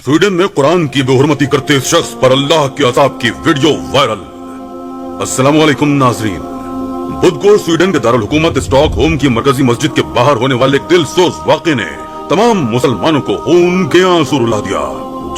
Sweden में कुरान की बेहुरमती करते इस शख्स पर अल्लाह के अज़ाब की वीडियो वायरल। अस्सलामु अलैकुम नाज़रीन। बुध को स्वीडन के दारुल हुकूमत स्टॉकहोम की मरकजी मस्जिद के बाहर होने वाले एक दिलसोज वाक़े ने तमाम मुसलमानों को खून के आंसू रुला दिया।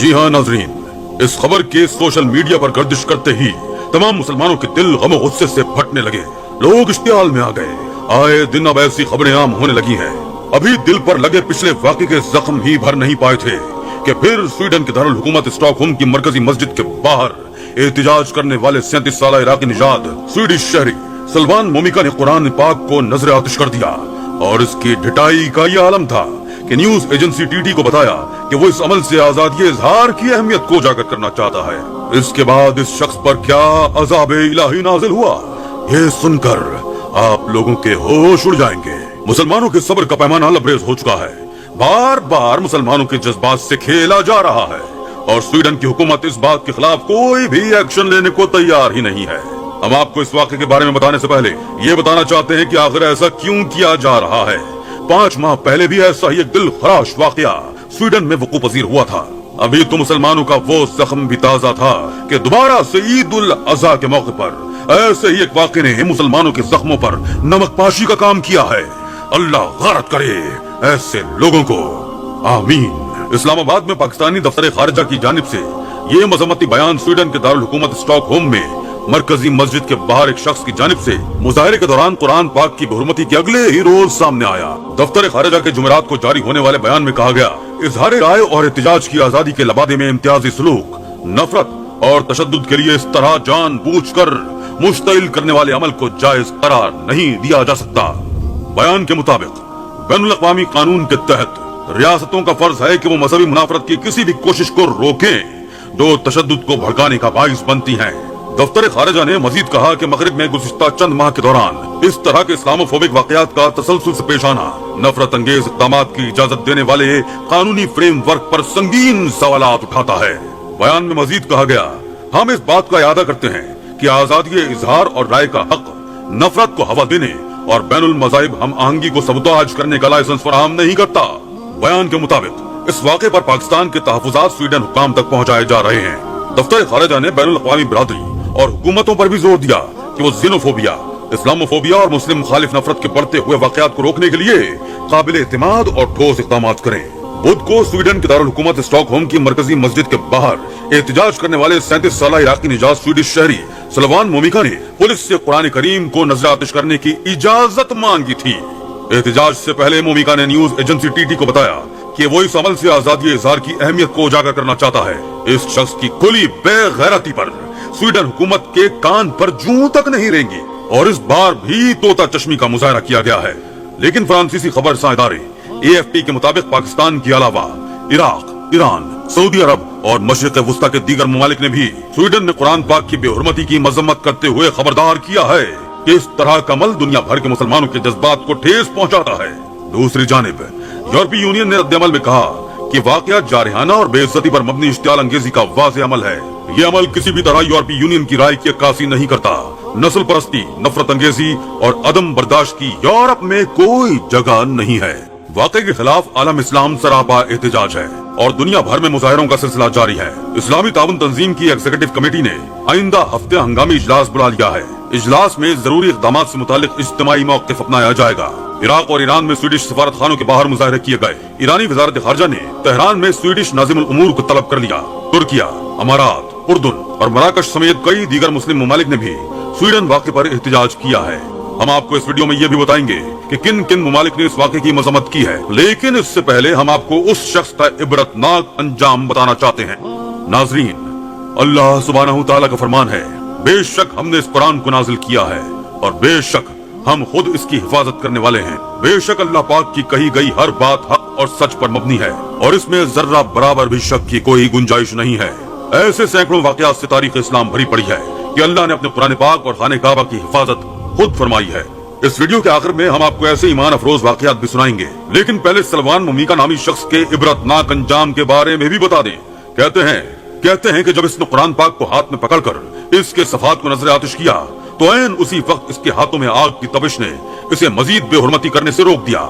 जी हाँ नाज़रीन, इस खबर के सोशल मीडिया पर गर्दिश करते ही तमाम मुसलमानों के दिल गम और गुस्से से फटने लगे। लोग इश्तियाल में आ गए। आए दिन अब ऐसी खबरें आम होने लगी हैं। अभी दिल पर लगे पिछले वाक़े के जख्म ही भर नहीं पाए थे कि फिर स्वीडन के दारुल हुकूमत स्टॉकहोम की मरकजी मस्जिद के बाहर एहतिजाज करने वाले 37 साल इराकी निजाद स्वीडिश शहरी सलमान मोमिका ने कुरान पाक को नजर आतिश कर दिया। और इसकी ढिठाई का यह आलम था कि न्यूज एजेंसी टीटी को बताया कि वो इस अमल से आजादी इजहार की अहमियत को उजागर करना चाहता है। इसके बाद इस शख्स पर क्या अज़ाब इलाही नाजिल हुआ, ये सुनकर आप लोगों के होश उड़ जाएंगे। मुसलमानों के सब्र का पैमाना लबरेज हो चुका है। बार बार मुसलमानों के जज्बात से खेला जा रहा है और स्वीडन की हुकूमत इस बात के खिलाफ कोई भी एक्शन लेने को तैयार ही नहीं है। हम आपको इस वाक़े के बारे में बताने से पहले ये बताना चाहते हैं कि आखिर ऐसा क्यों किया जा रहा है। 5 माह पहले भी ऐसा ही एक दिल खराश वाक़या स्वीडन में वकूअ पज़ीर हुआ था। अभी तो मुसलमानों का वो जख्म भी ताजा था कि दोबारा से ईद उल अज़हा के मौके पर ऐसे ही एक वाक़े ने मुसलमानों के जख्मों पर नमक पाशी का काम किया है। अल्लाह गारत करे ऐसे लोगों को, आमीन। इस्लामाबाद में पाकिस्तानी दफ्तर खारिजा की जानिब से ये मजम्मती बयान स्वीडन के दारुल हुकूमत स्टॉकहोम में मरकजी मस्जिद के बाहर एक शख्स की जानिब से मुजाहरे के दौरान कुरान पाक की बेहुरमती के अगले ही रोज सामने आया। दफ्तर खारिजा के जुमेरात को जारी होने वाले बयान में कहा गया, इजहार राय और एहतिजाज की आजादी के लबादे में इम्तियाजी सलूक, नफरत और तशद्दुद के लिए इस तरह जानबूझकर मुश्तिल करने वाले अमल को जायज करार नहीं दिया जा सकता। बयान के मुताबिक बैनुल अक़वामी कानून के तहत रियासतों का फर्ज है कि वो मजहबी मुनाफरत की किसी भी कोशिश को रोकें जो तशद्दुद को भड़काने का बाइस बनती है। दफ्तर खारिजा ने मजीद कहा कि मगरिब में गुज़िश्ता चंद माह के दौरान इस तरह के इस्लामोफोबिक वाक़यात का तसलसल से पेश आना नफरत अंगेज इक़दामात की इजाजत देने वाले कानूनी फ्रेमवर्क पर संगीन सवालात उठाता है। बयान में मजीद कहा गया, हम इस बात का इरादा करते हैं कि आजादी इजहार और राय का हक नफरत को हवा देने और बैनुल मज़ाहिब हम आहंगी को सबूताज करने का लाइसेंस फराहम नहीं करता। बयान के मुताबिक इस वाक़े पर पाकिस्तान के तहफ़्फ़ुज़ात स्वीडन हुकाम तक पहुँचाए जा रहे हैं। दफ्तर खारिजा ने बैनुल अक़वामी बिरादरी और हुकूमतों पर भी जोर दिया कि वो ज़िनोफोबिया, इस्लामोफोबिया और मुस्लिम मुखालिफ नफरत के बढ़ते हुए वाक़यात को रोकने के लिए काबिल एतमाद और ठोस इक़दामात करें। बुध को स्वीडन के दारुल हुकूमत स्टॉकहोम की मरकजी मस्जिद के बाहर एहतिजाज करने वाले 37 साल इराकी निजात स्वीडिश शहरी सलमान मोमिका ने पुलिस से कुरान करीम को नजर आतिश करने की इजाजत मांगी थी। एहतिजाज से पहले मोमिका ने न्यूज एजेंसी टीटी को बताया कि वो इस अमल से आजादी इजहार की अहमियत को उजागर करना चाहता है। इस शख्स की खुली बेगैरती पर स्वीडन हुकूमत के कान पर जूं तक नहीं रेंगी और इस बार भी तोता चश्मी का मुजाहरा किया गया है। लेकिन फ्रांसीसी खबर इदारे AFP के मुताबिक पाकिस्तान के अलावा इराक, ईरान, सऊदी अरब और मशरिक वस्ता के दीगर ममालिक ने भी स्वीडन में कुरान पाक की बेहुरमती की मजम्मत करते हुए खबरदार किया है कि इस तरह का अमल दुनिया भर के मुसलमानों के जज्बात को ठेस पहुंचाता है। दूसरी जानिब यूरोपीय यूनियन ने रद्द-ए-अमल में कहा कि वाक़यात जारहाना और बेइज्जती पर मबनी इश्तियाल अंगेजी का वाज़ेह अमल है। ये अमल किसी भी तरह यूरोपीय यूनियन की राय की अक्कासी नहीं करता। नस्ल परस्ती, नफरत अंगेजी और अदम बर्दाश्त की यूरोप में कोई जगह नहीं है। वाक़े के खिलाफ आलम इस्लाम सरापा एहतिजाज है और दुनिया भर में मुजाहरों का सिलसिला जारी है। इस्लामी ताउन तंजीम की एग्जीक्यूटिव कमेटी ने आइंदा हफ्ते हंगामी इजलास बुला लिया है। इजलास में जरूरी इक़दामात से मुतालिक इज्तिमाई मौक़िफ़ अपनाया जाएगा। इराक और ईरान में स्वीडिश सफारत खानों के बाहर मुजाहरे किए गए। ईरानी वज़ारत खारजा ने तेहरान में स्वीडिश नाज़िमुल उमूर को तलब कर लिया। तुर्किया, अमारात, उर्दुन और मराकश समेत कई दीगर मुस्लिम ममालिक ने भी स्वीडन वाक़े पर एहतिजाज किया है। हम आपको इस वीडियो में ये भी बताएंगे कि किन किन ममालिक ने इस वाक़े की मजम्मत की है। लेकिन इससे पहले हम आपको उस शख्स का इबरतनाक अंजाम बताना चाहते हैं। नाज़रीन, अल्लाह सुब्हानहू तआला का फरमान है, बेशक हमने इस कुरान को नाजिल किया है और बेशक हम खुद इसकी हिफाजत करने वाले हैं। बेशक अल्लाह पाक की कही गई हर बात हक और सच पर मबनी है और इसमें जर्रा बराबर भी शक की कोई गुंजाइश नहीं है। ऐसे सैकड़ों वाक़यात से तारीख इस्लाम भरी पड़ी है कि अल्लाह ने अपने कुरान पाक और खाने काबा की हिफाजत खुद फरमाई है। इस वीडियो के आखिर में हम आपको ऐसे ईमान अफरोज वाक़यात भी सुनाएंगे, लेकिन पहले सलमान मोमिका नामी शख्स के इबरतनाक अंजाम के बारे में भी बता दें। कहते हैं कि जब इसने कुरान पाक को हाथ में पकड़कर इसके सफात को नजर आतिश किया तो ऐन उसी वक्त इसके हाथों में आग की तपिश ने इसे मजीद बेहुरमती करने से रोक दिया।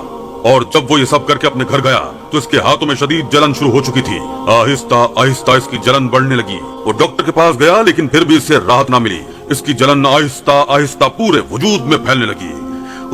और जब वो ये सब करके अपने घर गया तो इसके हाथों में शदीद जलन शुरू हो चुकी थी। आहिस्ता आहिस्ता इसकी जलन बढ़ने लगी। वो डॉक्टर के पास गया लेकिन फिर भी इससे राहत ना मिली। इसकी जलन आहिस्ता आहिस्ता पूरे वजूद में फैलने लगी।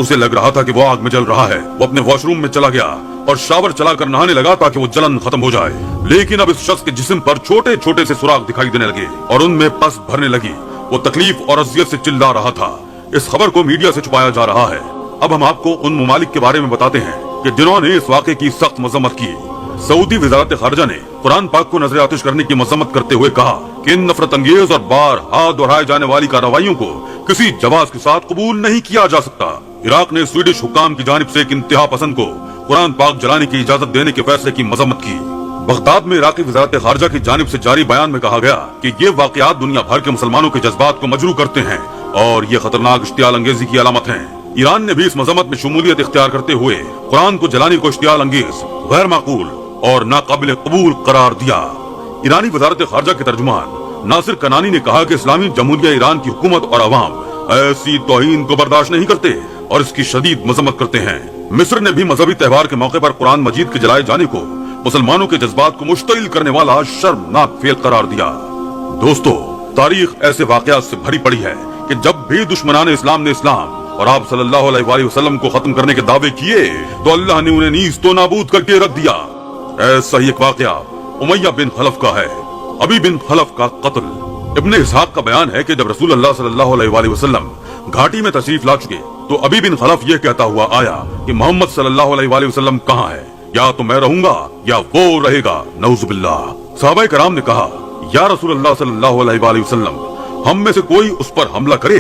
उसे लग रहा था कि वो आग में जल रहा है। वो अपने वॉशरूम में चला गया और शावर चलाकर नहाने लगा ताकि वो जलन खत्म हो जाए। लेकिन अब इस शख्स के जिस्म पर छोटे छोटे से सुराख दिखाई देने लगे और उनमें पस भरने लगी। वो तकलीफ और अजियत से चिल्ला रहा था। इस खबर को मीडिया से छुपाया जा रहा है। अब हम आपको उन ममालिक के बारे में बताते हैं कि जिन्होंने इस वाक़े की सख्त मजम्मत की। सऊदी वज़ारत खारजा ने कुरान पाक को नजर आतिश करने की मजम्मत करते हुए कहा कि इन नफरत अंगेज और बार हाथ दोहराए जाने वाली कार्रवाइयों को किसी जवाब के साथ कबूल नहीं किया जा सकता। इराक ने स्वीडिश हुक्काम की जानिब से एक इंतहा पसंद को कुरान पाक जलाने की इजाजत देने के फैसले की मजम्मत की। बगदाद में इराकी वज़ारत खारजा की जानिब से जारी बयान में कहा गया कि ये वाक़यात दुनिया भर के मुसलमानों के जज्बात को मजरू करते हैं और ये खतरनाक इश्तियाल अंगेजी की अलामत है। ईरान ने भी इस मजम्मत में शमूलियत इख्तियार करते हुए कुरान को जलाने को इश्तियाल अंगेज, गैर माकूल और नाकाबिल कबूल करार दिया। ईरानी वज़ारत खारजा के तर्जुमान नासिर कनानी ने कहा कि इस्लामी जमहूरिया ईरान की हुकूमत और अवाम ऐसी तौहीन को बर्दाश्त नहीं करते और इसकी शदीद मजम्मत करते हैं। मिस्र ने भी मजहबी त्योहार के मौके पर कुरान मजीद के जलाए जाने को मुसलमानों के जज्बात को मुश्तिल करने वाला शर्मनाक फेल करार दिया। दोस्तों, तारीख ऐसे वाकयात से भरी पड़ी है कि जब भी दुश्मनान इस्लाम ने इस्लाम और आप सल्लल्लाहु अलैहि वसल्लम को खत्म करने के दावे किए तो अल्लाह ने उन्हें नीज तो नाबूद करके रख दिया। ऐसा ही एक वाकया उमैया बिन खलफ का है। अबी बिन खलफ का कत्ल। इब्ने इसहाक का बयान है कि जब रसूल अल्लाह सल्लल्लाहु अलैहि वसल्लम घाटी में तशरीफ ला चुके तो अबी बिन खलफ ये कहता हुआ आया कि मोहम्मद सल्लल्लाहु अलैहि वसल्लम कहाँ है, या तो मैं रहूंगा या वो रहेगा, नऊजुबिल्लाह। सहाबाए कराम ने कहा, या रसूल अल्लाह सल्लल्लाहु अलैहि वसल्लम, हम में से कोई उस पर हमला करे।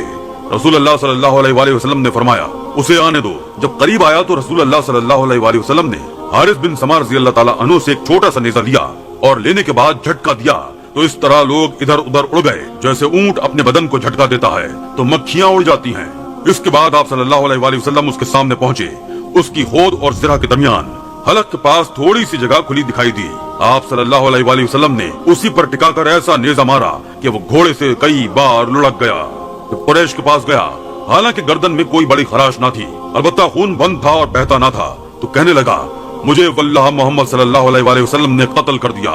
रसूल अल्लाह सल्लल्लाहु अलैहि वसल्लम ने फरमाया, उसे आने दो। जब करीब आया तो रसूल अल्लाह सल्लल्लाहु अलैहि वसल्लम ने हारिस बिन समार रज़ियल्लाहु ताला अन्हु से एक छोटा सा नेज़ा लिया और लेने के बाद झटका दिया तो इस तरह लोग इधर उधर उड़ गए जैसे ऊंट अपने बदन को झटका देता है तो मक्खियां उड़ जाती हैं। इसके बाद आप सल्लल्लाहु अलैहि वसल्लम उसके सामने पहुंचे। उसकी होद और ज़िरा के दरमियान हलक के पास थोड़ी सी जगह खुली दिखाई दी। आप सल्लल्लाहु अलैहि वसल्लम ने उसी पर टिकाकर ऐसा नेज़ा मारा कि वो घोड़े से कई बार लुढ़क गया। कुरैश के पास गया, हालांकि गर्दन में कोई बड़ी खराश ना थी, अलबत्ता खून बंद था और बहता ना था, तो कहने लगा, मुझे वल्लाह मोहम्मद सल्लल्लाहु अलैहि वसल्लम ने कत्ल कर दिया।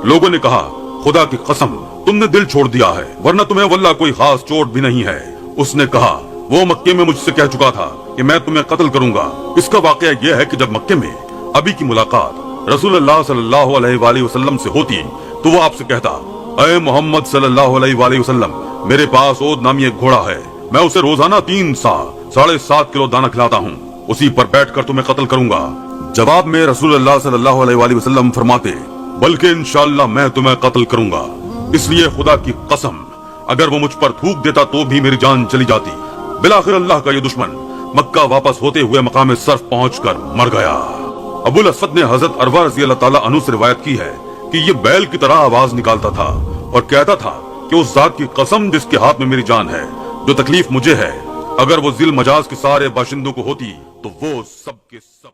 लोगों ने कहा, खुदा की कसम, तुमने दिल छोड़ दिया है, वरना तुम्हें वल्लाह कोई खास चोट भी नहीं है। उसने कहा, वो मक्के में मुझसे कह चुका था कि मैं तुम्हें कत्ल करूंगा। इसका वाकया यह है कि जब मक्के में अबी की मुलाकात रसूल अल्लाह सल्लल्लाहु अलैहि वसल्लम से होती तो वो आपसे कहता, ऐ मोहम्मद सल्लल्लाहु अलैहि वसल्लम, मेरे पास ओद नामी एक घोड़ा है, मैं उसे रोजाना 3 सा 7.5 किलो दाना खिलाता हूँ, उसी पर बैठकर तुम्हें कत्ल करूंगा। जवाब में रसूल अल्लाह सल्लल्लाहु अलैहि वसल्लम फरमाते, बल्कि इंशाअल्लाह मैं तुम्हें कत्ल करूंगा। इसलिए खुदा की कसम, अगर वो मुझ पर थूक देता तो भी मेरी जान चली जाती। बिलाखिर अल्लाह का ये दुश्मन मक्का वापस होते हुए मकाम सर्फ पहुंचकर मर गया। अबुल असद ने हजरत अरवा रज़ियल्लाहु ताला अन्हु से रिवायत की है कि ये बैल की तरह आवाज निकालता था और कहता था कि उस जात की कसम जिसके हाथ में मेरी जान है, जो तकलीफ मुझे है, अगर वो जिल मजाज के सारे बाशिंदों को होती तो वो सब के सब